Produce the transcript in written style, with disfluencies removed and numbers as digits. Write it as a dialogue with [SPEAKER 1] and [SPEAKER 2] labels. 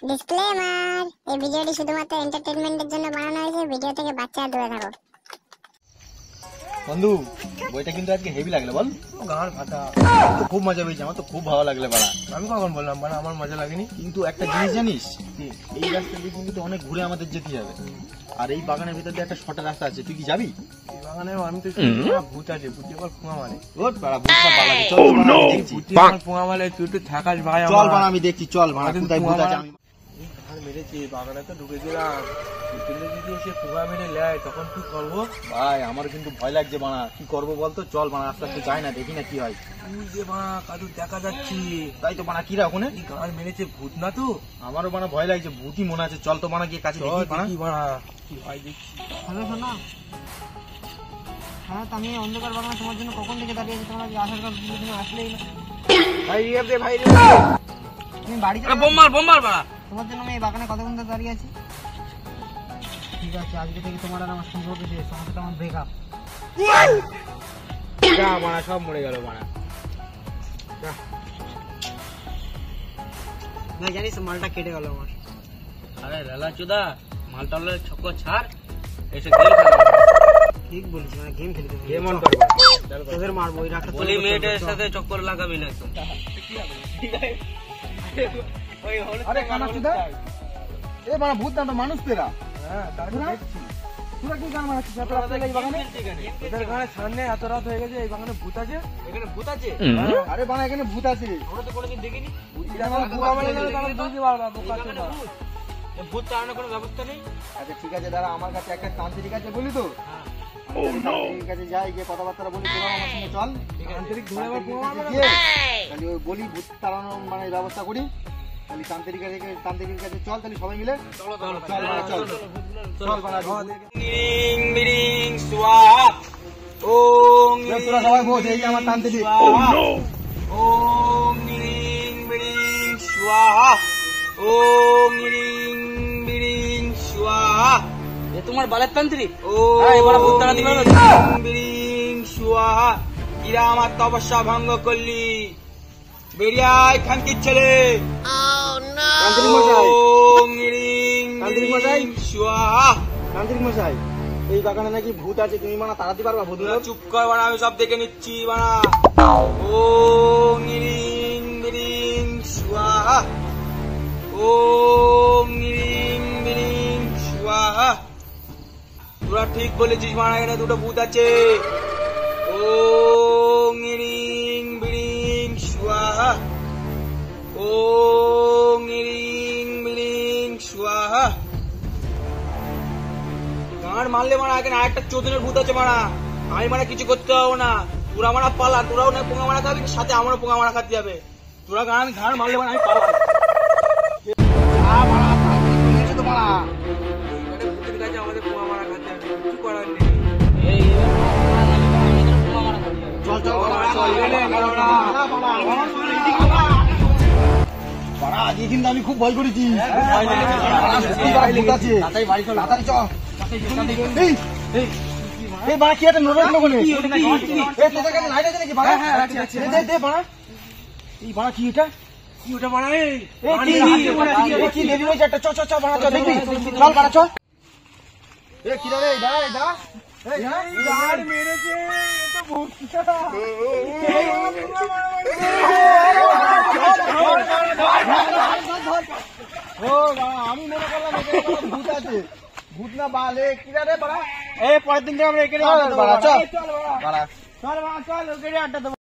[SPEAKER 1] Disclaimer, এই ভিডিওটি শুধুমাত্র এন্টারটেইনমেন্টের জন্য বানানো হয়েছে। ভিডিও থেকে বাচ্চারা দূরে থাকো।
[SPEAKER 2] বন্ধু বইটা কিন্তু আজকে হেভি লাগলো বল।
[SPEAKER 3] গান ফাটা
[SPEAKER 2] তো খুব মজা পেয়েছি, আমার তো খুব ভালো লাগলো বাড়া।
[SPEAKER 3] আমি কখন বললাম মানে আমার মজা লাগেনি।
[SPEAKER 2] কিন্তু একটা জিনিস জানিস, এই রাস্তা দিয়ে কিন্তু অনেক ঘুরে আমাদের যেতে হবে। আর এই বাগানের ভিতর দিয়ে একটা শর্ট রাস্তা আছে, তুই কি যাবি?
[SPEAKER 3] এই বাগানে আমি তো ভূত আছে, ভূত আবার পুঙা মারে।
[SPEAKER 2] ওর বাড়া ভূতটা পালাবে, চল তো বাড়া আমি দেখছি।
[SPEAKER 3] ভূত আমার পুঙা মারে, তুই একটু থাকাস ভাই।
[SPEAKER 2] চল বাড়া আমি দেখছি, চল বাড়া কোথায় ভূত আছে আমি।
[SPEAKER 3] আর মেরেছে বাগানে তো ঢুকেছিলাম, ভূতের যদি এসে পুঙা মেরে নেয় তখন কি করবো
[SPEAKER 2] ভাই? আমার কিন্তু ভয় লাগছে বাড়া, কি করবো বলতো? চল বাড়া আস্তে আস্তে যাই না, দেখি না কি হয়।
[SPEAKER 3] তুই যে বাড়া কাদু দেখা যাচ্ছে,
[SPEAKER 2] তাই তো বাড়া কি রাখুনে
[SPEAKER 3] এই গান মেরেছে ভূত না তো?
[SPEAKER 2] আমারও বাড়া ভয় লাগছে, ভূতই মনে আছে। চল তো বাড়া গিয়ে কাছে দেখি বাড়া।
[SPEAKER 3] দেখি বাড়া কি হয় দেখছি।
[SPEAKER 4] হ্যালো শোনা, হ্যাঁ আমি অন্ধকার বাগানে তোমার জন্য কখন থেকে দাঁড়িয়ে আছি। তোমার আসার কথা ছিল, তুমি আসলেই না।
[SPEAKER 3] ভাই রে ভাই রে,
[SPEAKER 4] তুমি বাড়ি
[SPEAKER 3] বোম্বার বাড়া।
[SPEAKER 4] তোমার জন্য আমি এই বাগানে কতক্ষণ ধরে দাঁড়িয়ে আছি। ঠিক আছে, আজকে থেকে তোমার আর আমার সম্পর্ক শেষ, তোমার সাথে আমার ব্রেকআপ।
[SPEAKER 3] যা বাড়া, সব মরে গেল বাড়া।
[SPEAKER 4] না জানিস মালটা কেটে গেল আমার।
[SPEAKER 3] আরে লালা চোদা, মালটা ছক্কর ছাড়, এসে
[SPEAKER 4] ঠিক বলেছি, মানে গেম খেলতে
[SPEAKER 3] গেম অন করবো।
[SPEAKER 4] তোদের মারবো ওই রাখা।
[SPEAKER 3] বলি মেয়েটার সাথে চক্কর লাগাবি না একদম।
[SPEAKER 2] আরে কানা চুদা, এ বাড়া ভূত না তো মানুষ তেরা।
[SPEAKER 3] হ্যাঁ তারপর দেখছি
[SPEAKER 2] তোরা কি গান মারাচ্ছিস এত রাতে এই বাগানে?
[SPEAKER 3] ওদের গানের সামনে এত রাত হয়ে গেছে, এই বাগানে ভূত আছে। এখানে ভূত আছে?
[SPEAKER 2] আরে বাড়া এখানে ভূত আছে।
[SPEAKER 3] আমরা তো কোনোদিন দেখিনি।
[SPEAKER 2] ভূত
[SPEAKER 3] ভূত তাড়ানোর কোনো ব্যবস্থা নেই।
[SPEAKER 2] আচ্ছা ঠিক আছে দাঁড়া, আমার কাছে একটা তান্ত্রিক আছে বলি তো। আমি তান্ত্রিকের কাছে যাই, গিয়ে কথাবার্তা বলি, তোরা আমার সঙ্গে চল।
[SPEAKER 3] তান্ত্রিক ধরে আবার
[SPEAKER 2] তান্ত্রিকের কাছে গিয়ে তাহলে ওই বলি ভূত তাড়ানোর মানে ব্যবস্থা করি। তাহলে তান্ত্রিকের কাছে চল, তাহলে সবাই মিলে চল বাড়া, চল চল বাড়া।
[SPEAKER 3] মিরিং মিরিং স্বাহা ওম।
[SPEAKER 2] তোরা সবাই বস, এই যে আমার তান্ত্রিক।
[SPEAKER 3] ওম মিরিং মিরিং স্বাহা ওম মিরিং মিরিং স্বাহা। এ তোমার বালের তান্ত্রিক? এবার ভূত তাড়াতে পারবে? মিরিং স্বাহা, এরা আমার তপস্যা ভঙ্গ করলি, বেরিয়ে আয় খানকির ছেলে।
[SPEAKER 2] তান্ত্রিক মশাই,
[SPEAKER 3] ওম মিরিং
[SPEAKER 2] তান্ত্রিক মশাই,
[SPEAKER 3] স্বাহা।
[SPEAKER 2] তান্ত্রিক মশাই, এই বাগানে নাকি ভূত আছে, তুমি মানা তাড়াতে পারবা ভূত?
[SPEAKER 3] চুপ কর বাড়া, আমি সব দেখে নিচ্ছি বাড়া। ও নিরিং মিরিং স্বাহা ও নিরিং মিরিং স্বাহা। তোরা ঠিক বলেছিস বাড়া, এখানে দুটো ভূত আছে। ও নিরিং মিরিং স্বাহা ও নিরিং মিরিং স্বাহা। গান মারলে মারা, এখানে আরেকটা চোদনের ভূত আছে মারা। আমি মানে কিছু করতে পারবো না, তোরা মারা পালা। তোরাও না পোঙা মারা খাবি, সাথে আমারও পোঙা মারা খাতে যাবে। তোরা গান ঘাড় মারলে মারা আমি পালা। ভূতের কাছে আমাদের পোঙা মারা খাতে হবে, কিছু করার নেই।
[SPEAKER 2] চল চল বাড়া, আজকে কিন্তু আমি খুব ভয় করেছি। ভূত আছে, তাড়াতাড়ি চল। এই বাড়া কি একটা নোবেল লোকনে? এই তোদের কাছে লাইট আছে নাকি বাড়া? দে দে বাড়া। এই বাড়া কি এটা?
[SPEAKER 3] কি ওটা মারা?
[SPEAKER 2] এই কি দেবী হয়েছে একটা? চ চ চ বাড়া, চল দেখবি, চল বাড়া চল। এ কি রে, দাঁড়া এই দাঁড়া।
[SPEAKER 3] গান মেরেছে, এ তো ভূত।
[SPEAKER 2] ও বাবা, আমি মনে করলাম এখানে ভূত আছে। ভূত না বালে কিরা রে বাড়া।
[SPEAKER 3] এই পরের দিন আমরা এখানে
[SPEAKER 2] চল বাড়া, চল
[SPEAKER 3] চল
[SPEAKER 2] বাড়া।
[SPEAKER 3] চল ওখানে আড্ডা দেবো।